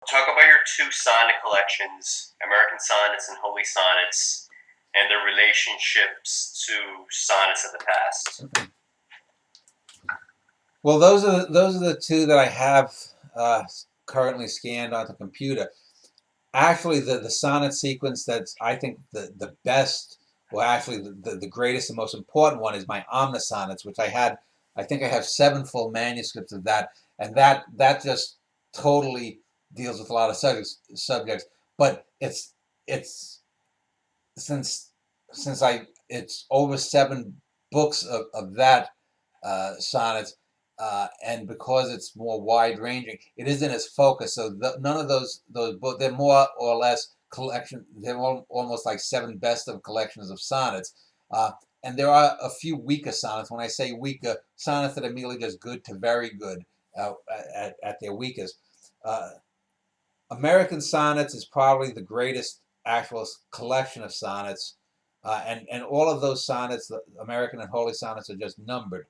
Talk about your two sonnet collections, American Sonnets and Holy Sonnets, and their relationships to sonnets of the past. Well, those are the two that I have currently scanned onto computer. Actually, the sonnet sequence that's I think the best, well, actually the greatest and most important one is my omnisonnets, which I think I have 7 full manuscripts of that, and that just totally deals with a lot of subjects. But it's since I it's over 7 books of that sonnets, and because it's more wide ranging, it isn't as focused. So none of those books, they're more or less collection. They're almost like 7 best of collections of sonnets. Uh, and there are a few weaker sonnets. When I say weaker, sonnets that are merely just good to very good uh, at their weakest. Uh, American Sonnets is probably the greatest actual collection of sonnets, and all of those sonnets, the American and Holy Sonnets, are just numbered.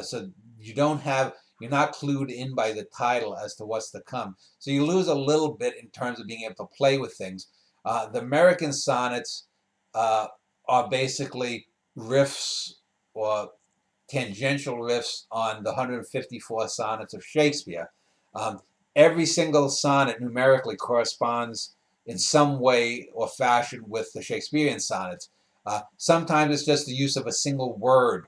So you're not clued in by the title as to what's to come. So you lose a little bit in terms of being able to play with things. The American Sonnets uh, are basically riffs or tangential riffs on the 154 sonnets of Shakespeare. Um, every single sonnet numerically corresponds in some way or fashion with the Shakespearean sonnets. Sometimes it's just the use of a single word.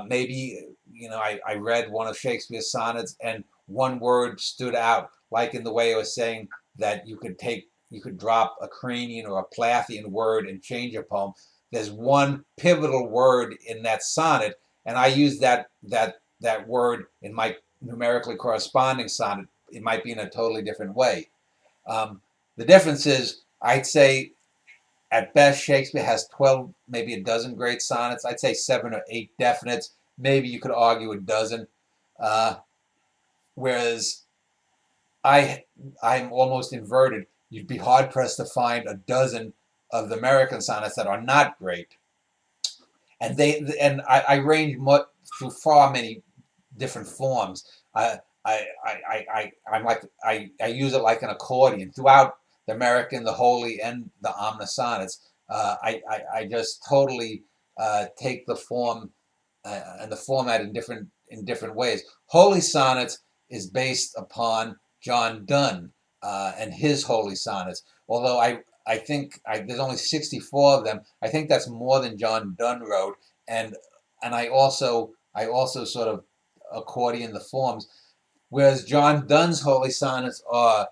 Maybe, I read one of Shakespeare's sonnets and one word stood out, like in the way I was saying that you could drop a Cranian or a Plathian word and change a poem. There's one pivotal word in that sonnet, and I use that word in my numerically corresponding sonnet. It might be in a totally different way. The difference is, I'd say, at best, Shakespeare has 12, maybe a dozen great sonnets. I'd say 7 or 8 definites. Maybe you could argue a dozen. Uh, whereas I, I'm almost inverted. You'd be hard pressed to find a dozen of the American sonnets that are not great. I range through far many different forms. I use it like an accordion throughout the American, the Holy, and the Omnisonnets. I just totally take the form and the format in different ways. Holy Sonnets is based upon John Donne and his Holy Sonnets. Although I think there's only 64 of them. I think that's more than John Donne wrote, and I also sort of accordion the forms. Whereas John Donne's Holy Sonnets are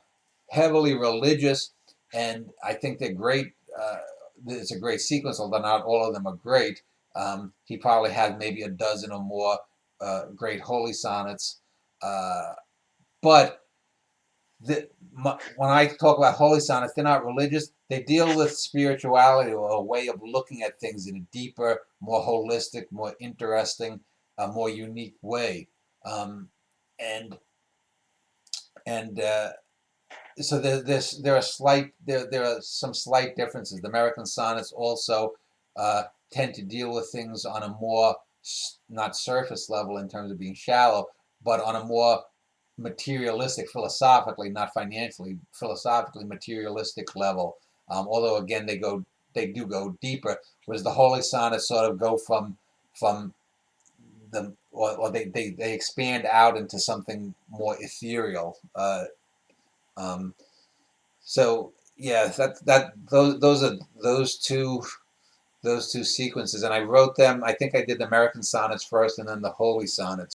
heavily religious, and I think they're great. It's a great sequence, although not all of them are great. He probably had maybe a dozen or more great holy sonnets. But when I talk about holy sonnets, they're not religious. They deal with spirituality or a way of looking at things in a deeper, more holistic, more interesting, more unique way. Um, and and so there are some slight differences. The American sonnets also tend to deal with things on a more not surface level in terms of being shallow, but on a more materialistic, philosophically, not financially, philosophically materialistic level. Although again, they do go deeper, whereas the holy sonnets sort of go from or they expand out into something more ethereal. Um, so yeah, those are those two sequences, and I wrote them. I think I did the American sonnets first, and then the Holy sonnets.